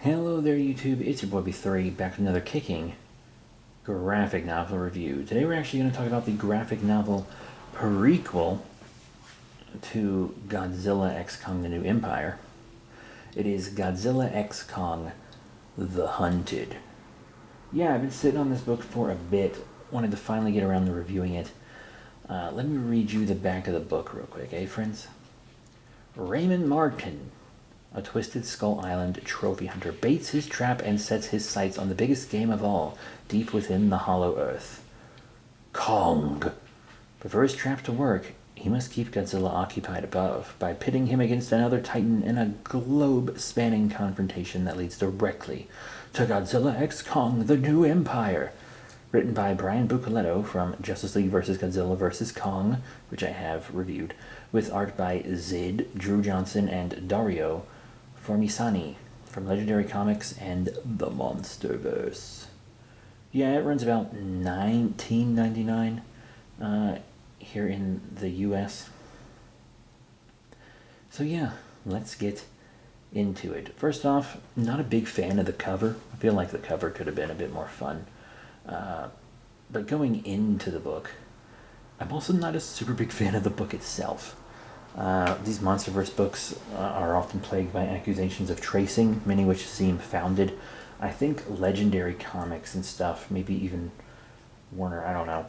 Hello there YouTube, it's your boy B3 back with another kicking graphic novel review. Today we're actually going to talk about the graphic novel prequel to Godzilla X Kong the New Empire. It is Godzilla X Kong the Hunted. Yeah, I've been sitting on this book for a bit, wanted to finally get around to reviewing it. Let me read you the back of the book real quick, friends? Raymond Martin, a Twisted Skull Island trophy hunter, baits his trap and sets his sights on the biggest game of all, deep within the hollow earth. Kong. But for his trap to work, he must keep Godzilla occupied above by pitting him against another titan in a globe-spanning confrontation that leads directly to Godzilla X Kong the New Empire. Written by Brian Bucoletto from Justice League vs. Godzilla vs. Kong, which I have reviewed, with art by Zid, Drew Johnson, and Dario Formisani from Legendary Comics and the MONSTERVERSE. Yeah, it runs about $19.99 here in the US. So yeah, let's get into it. First off, not a big fan of the cover. I feel like the cover could have been a bit more fun. But going into the book, I'm also not a super big fan of the book itself. These MONSTERVERSE books are often plagued by accusations of tracing, many which seem founded. I think Legendary Comics and stuff, maybe even Warner, I don't know.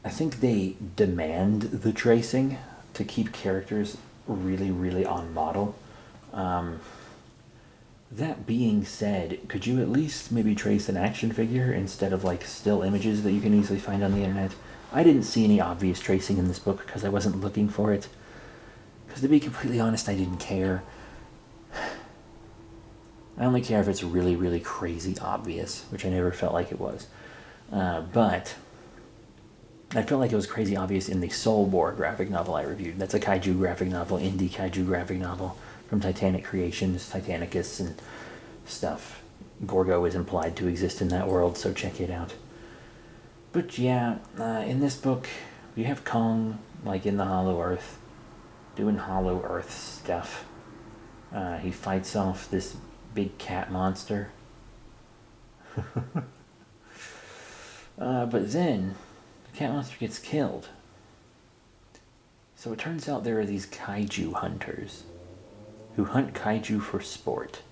I think they demand the tracing to keep characters really, really on model. That being said, could you at least maybe trace an action figure instead of like still images that you can easily find on the internet? I didn't see any obvious tracing in this book because I wasn't looking for it. Because to be completely honest, I didn't care. I only care if it's really, really crazy obvious, which I never felt like it was. But I felt like it was crazy obvious in the Soul War graphic novel I reviewed. That's a kaiju graphic novel, indie kaiju graphic novel from Titanic Creations, Titanicus, and stuff. Gorgo is implied to exist in that world, so check it out. But yeah, in this book, you have Kong, like in the Hollow Earth, doing Hollow Earth stuff. He fights off this big cat monster. But then, the cat monster gets killed. So it turns out there are these kaiju hunters who hunt kaiju for sport.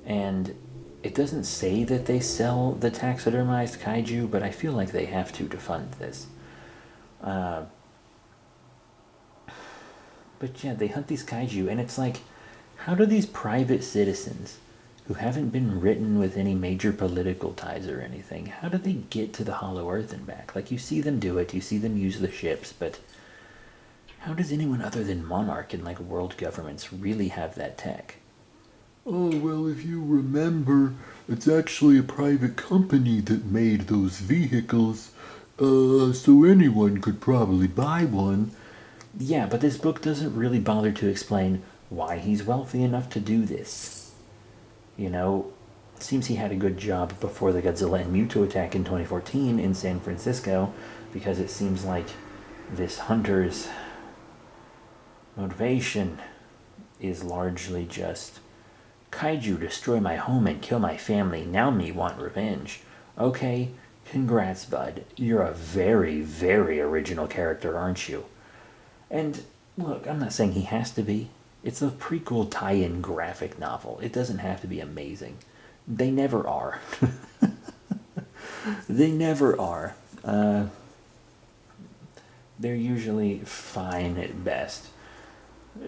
And it doesn't say that they sell the taxidermized kaiju, but I feel like they have to fund this. But yeah, they hunt these kaiju, and it's like, how do these private citizens who haven't been written with any major political ties or anything, how do they get to the Hollow Earth and back? Like, you see them do it, you see them use the ships, but how does anyone other than Monarch and like world governments really have that tech? Oh, well, if you remember, it's actually a private company that made those vehicles, so anyone could probably buy one. Yeah, but this book doesn't really bother to explain why he's wealthy enough to do this. You know, it seems he had a good job before the Godzilla and Mewtwo attack in 2014 in San Francisco, because it seems like this hunter's motivation is largely just, kaiju destroy my home and kill my family, now me want revenge. Okay, congrats, bud. You're a very, very original character, aren't you? And look, I'm not saying he has to be. It's a prequel tie-in graphic novel. It doesn't have to be amazing. They never are. They never are. They're usually fine at best.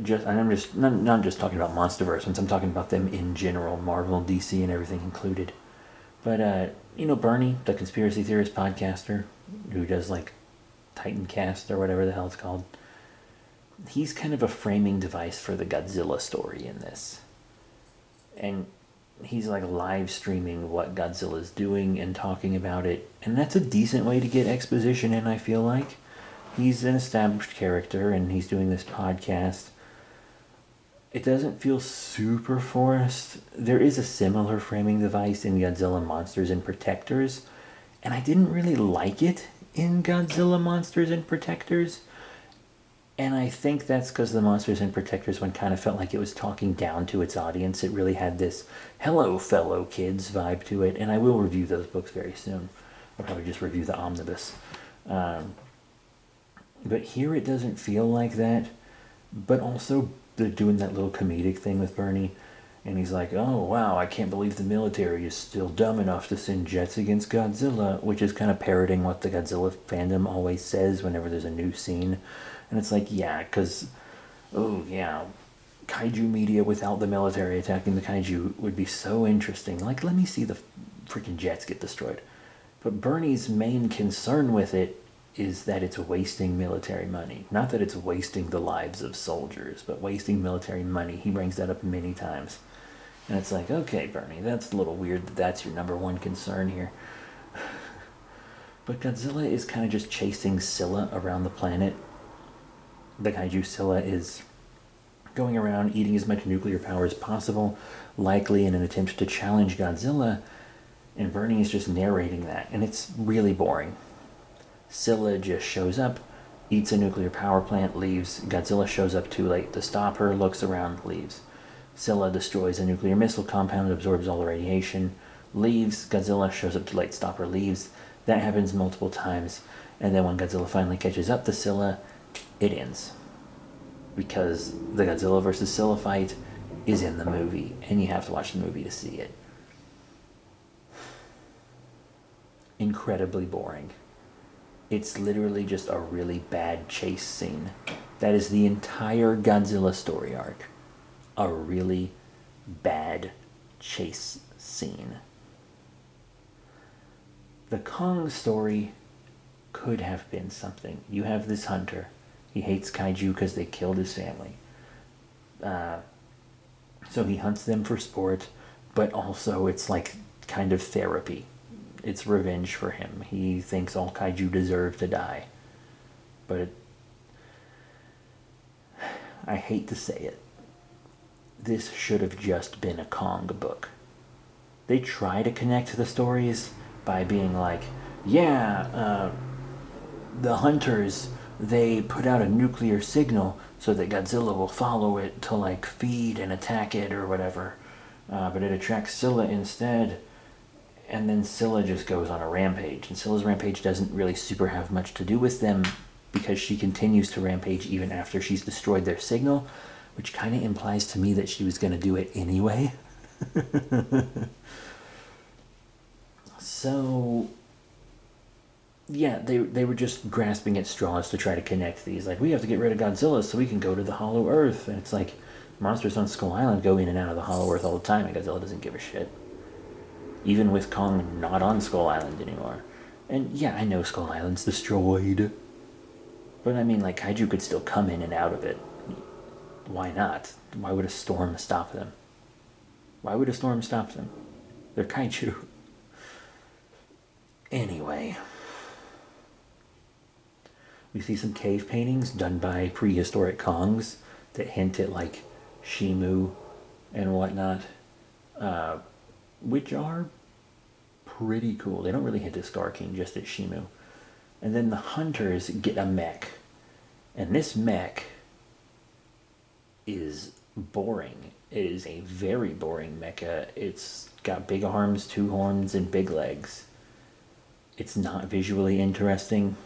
I'm not just talking about MONSTERVERSE, since I'm talking about them in general, Marvel, DC, and everything included. But you know, Bernie, the conspiracy theorist podcaster who does like Titancast or whatever the hell it's called, he's kind of a framing device for the Godzilla story in this. And he's like live streaming what Godzilla's doing and talking about it, and that's a decent way to get exposition in, I feel like. He's an established character and he's doing this podcast. It doesn't feel super forced. There is a similar framing device in Godzilla Monsters and Protectors, and I didn't really like it in Godzilla Monsters and Protectors. And I think that's because the Monsters and Protectors one kind of felt like it was talking down to its audience. It really had this hello, fellow kids vibe to it. And I will review those books very soon. I'll probably just review the omnibus. But here it doesn't feel like that. But also, they're doing that little comedic thing with Bernie. And he's like, oh, wow, I can't believe the military is still dumb enough to send jets against Godzilla, which is kind of parroting what the Godzilla fandom always says whenever there's a new scene. And it's like, yeah, because, oh, yeah, kaiju media without the military attacking the kaiju would be so interesting. Like, let me see the freaking jets get destroyed. But Bernie's main concern with it is that it's wasting military money. Not that it's wasting the lives of soldiers, but wasting military money. He brings that up many times. And it's like, okay, Bernie, that's a little weird that that's your number one concern here. But Godzilla is kind of just chasing Scylla around the planet. The kaiju Scylla is going around eating as much nuclear power as possible, likely in an attempt to challenge Godzilla, and Bernie is just narrating that, and it's really boring. Scylla just shows up, eats a nuclear power plant, leaves. Godzilla shows up too late to stop her, looks around, leaves. Scylla destroys a nuclear missile compound, absorbs all the radiation, leaves. Godzilla shows up too late to stop her, leaves. That happens multiple times, and then when Godzilla finally catches up to Scylla, it ends. Because the Godzilla versus Scylla fight is in the movie, and you have to watch the movie to see it. Incredibly boring. It's literally just a really bad chase scene. That is the entire Godzilla story arc. A really bad chase scene. The Kong story could have been something. You have this hunter. He hates kaiju because they killed his family. So he hunts them for sport, but also it's like kind of therapy. It's revenge for him. He thinks all kaiju deserve to die. But I hate to say it. This should have just been a Kong book. They try to connect the stories by being like, yeah, the hunters, they put out a nuclear signal so that Godzilla will follow it to like feed and attack it or whatever. But it attracts Scylla instead. And then Scylla just goes on a rampage. And Scylla's rampage doesn't really super have much to do with them because she continues to rampage even after she's destroyed their signal, which kind of implies to me that she was going to do it anyway. So, yeah, they were just grasping at straws to try to connect these. Like, we have to get rid of Godzilla so we can go to the Hollow Earth. And it's like, monsters on Skull Island go in and out of the Hollow Earth all the time, and Godzilla doesn't give a shit. Even with Kong not on Skull Island anymore. And yeah, I know Skull Island's destroyed. But I mean, like, kaiju could still come in and out of it. Why not? Why would a storm stop them? Why would a storm stop them? They're kaiju. Anyway. We see some cave paintings done by prehistoric Kongs that hint at, like, Shimu and whatnot. Which are pretty cool. They don't really hint at Scar King, just at Shimu. And then the hunters get a mech. And this mech is boring. It is a very boring mecha. It's got big arms, 2 horns, and big legs. It's not visually interesting.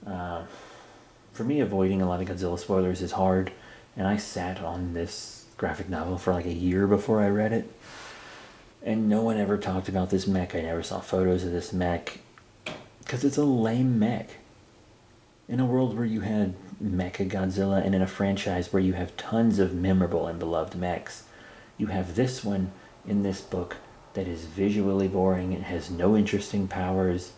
For me, avoiding a lot of Godzilla spoilers is hard. And I sat on this graphic novel for like a year before I read it. And no one ever talked about this mech. I never saw photos of this mech. Because it's a lame mech. In a world where you had Mecha Godzilla and in a franchise where you have tons of memorable and beloved mechs, you have this one in this book that is visually boring. It has no interesting powers.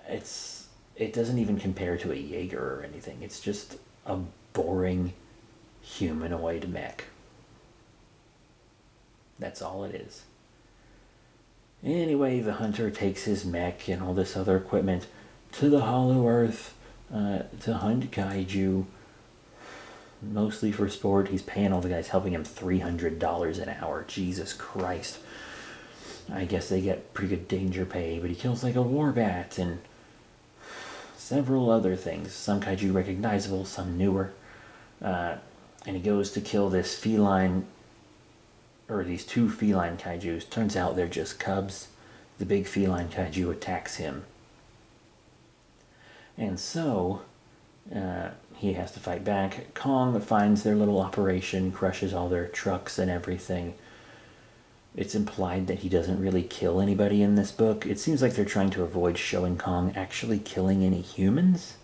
It doesn't even compare to a Jaeger or anything. It's just a boring humanoid mech. That's all it is. Anyway, the hunter takes his mech and all this other equipment to the Hollow Earth to hunt kaiju. Mostly for sport. He's paying all the guys helping him $300 an hour. Jesus Christ. I guess they get pretty good danger pay, but he kills like a war bat and several other things. Some kaiju recognizable, some newer. And he goes to kill this feline, or these two feline kaijus. Turns out they're just cubs. The big feline kaiju attacks him. And so, he has to fight back. Kong finds their little operation, crushes all their trucks and everything. It's implied that he doesn't really kill anybody in this book. It seems like they're trying to avoid showing Kong actually killing any humans.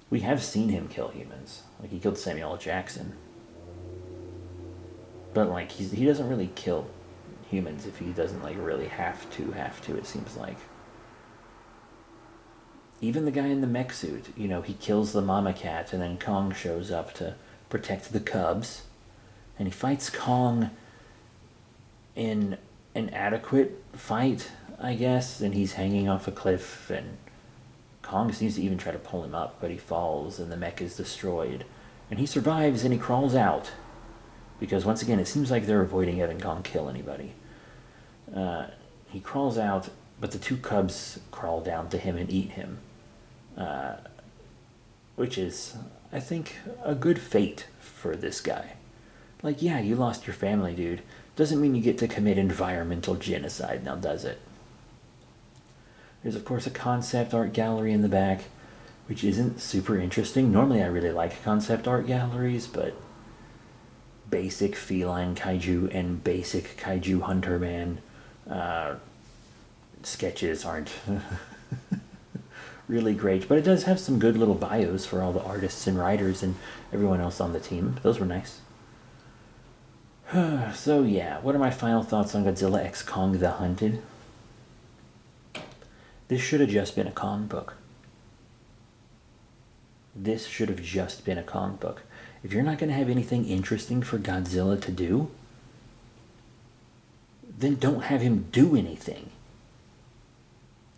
We have seen him kill humans. Like, he killed Samuel L. Jackson. But, like, he doesn't really kill humans if he doesn't, like, really have to, it seems like. Even the guy in the mech suit, you know, he kills the mama cat, and then Kong shows up to protect the cubs. And he fights Kong in an adequate fight, I guess, and he's hanging off a cliff, and Kong seems to even try to pull him up, but he falls, and the mech is destroyed. And he survives, and he crawls out. Because, once again, it seems like they're avoiding having Kong kill anybody. He crawls out, but the two cubs crawl down to him and eat him. Which is, I think, a good fate for this guy. Like, yeah, you lost your family, dude. Doesn't mean you get to commit environmental genocide, now does it? There's, of course, a concept art gallery in the back, which isn't super interesting. Normally I really like concept art galleries, but basic feline kaiju and basic kaiju hunter man sketches aren't really great, but it does have some good little bios for all the artists and writers and everyone else on the team. Those were nice. So yeah, what are my final thoughts on Godzilla x Kong the Hunted? This should have just been a Kong book. This should have just been a Kong book. If you're not going to have anything interesting for Godzilla to do, then don't have him do anything.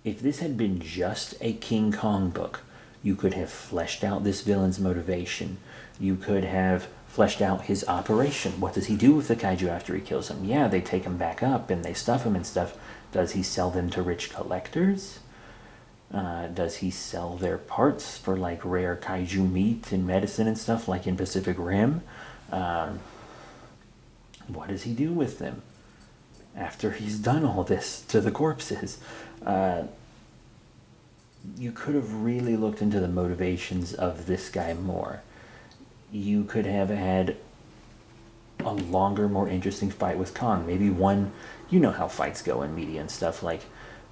If this had been just a King Kong book, you could have fleshed out this villain's motivation. You could have fleshed out his operation. What does he do with the kaiju after he kills them? Yeah, they take him back up and they stuff him and stuff. Does he sell them to rich collectors? Does he sell their parts for like rare kaiju meat and medicine and stuff like in Pacific Rim? What does he do with them after he's done all this to the corpses? You could have really looked into the motivations of this guy more. You could have had a longer, more interesting fight with Kong. Maybe one, you know how fights go in media and stuff, like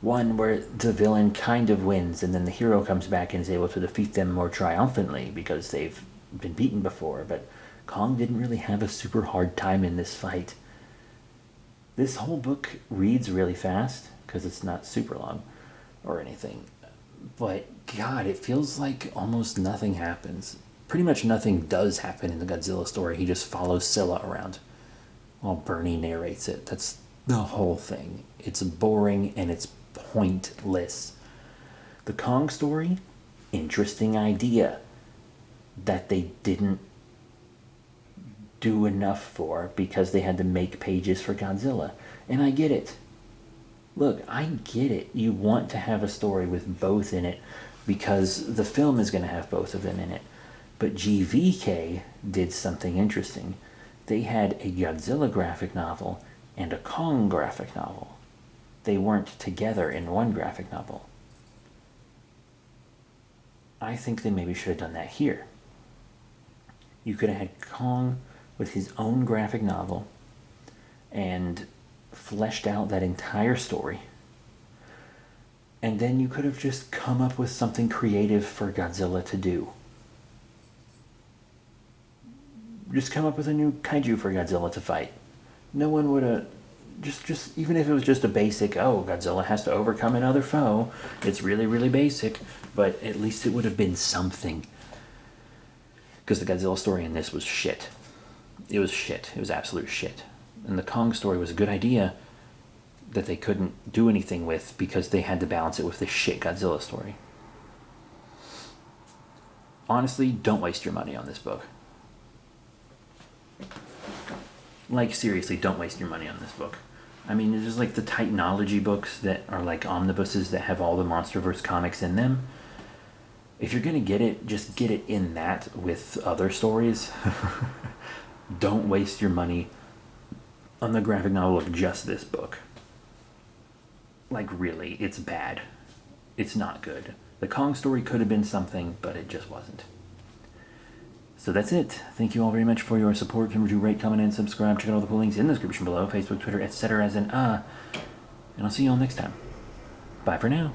one where the villain kind of wins and then the hero comes back and is able to defeat them more triumphantly because they've been beaten before. But Kong didn't really have a super hard time in this fight. This whole book reads really fast because it's not super long or anything. But God, it feels like almost nothing happens. Pretty much nothing does happen in the Godzilla story. He just follows Scylla around while Bernie narrates it. That's the whole thing. It's boring and it's pointless. The Kong story, interesting idea that they didn't do enough for because they had to make pages for Godzilla. And I get it. Look, I get it. You want to have a story with both in it because the film is going to have both of them in it. But GVK did something interesting. They had a Godzilla graphic novel and a Kong graphic novel. They weren't together in one graphic novel. I think they maybe should have done that here. You could have had Kong with his own graphic novel and fleshed out that entire story. And then you could have just come up with something creative for Godzilla to do. Just come up with a new kaiju for Godzilla to fight. No one would have... Just even if it was just a basic, oh, Godzilla has to overcome another foe. It's really, really basic. But at least it would have been something. Because the Godzilla story in this was shit. It was shit. It was absolute shit. And the Kong story was a good idea that they couldn't do anything with because they had to balance it with this shit Godzilla story. Honestly, don't waste your money on this book. Like, seriously, don't waste your money on this book. I mean, there's just like the Titanology books that are like omnibuses that have all the MONSTERVERSE comics in them. If you're gonna get it, just get it in that with other stories. Don't waste your money on the graphic novel of just this book. Like, really, it's bad. It's not good. The Kong story could have been something, but it just wasn't. So that's it. Thank you all very much for your support. Remember to rate, comment, and subscribe. Check out all the cool links in the description below. Facebook, Twitter, etc. And I'll see you all next time. Bye for now.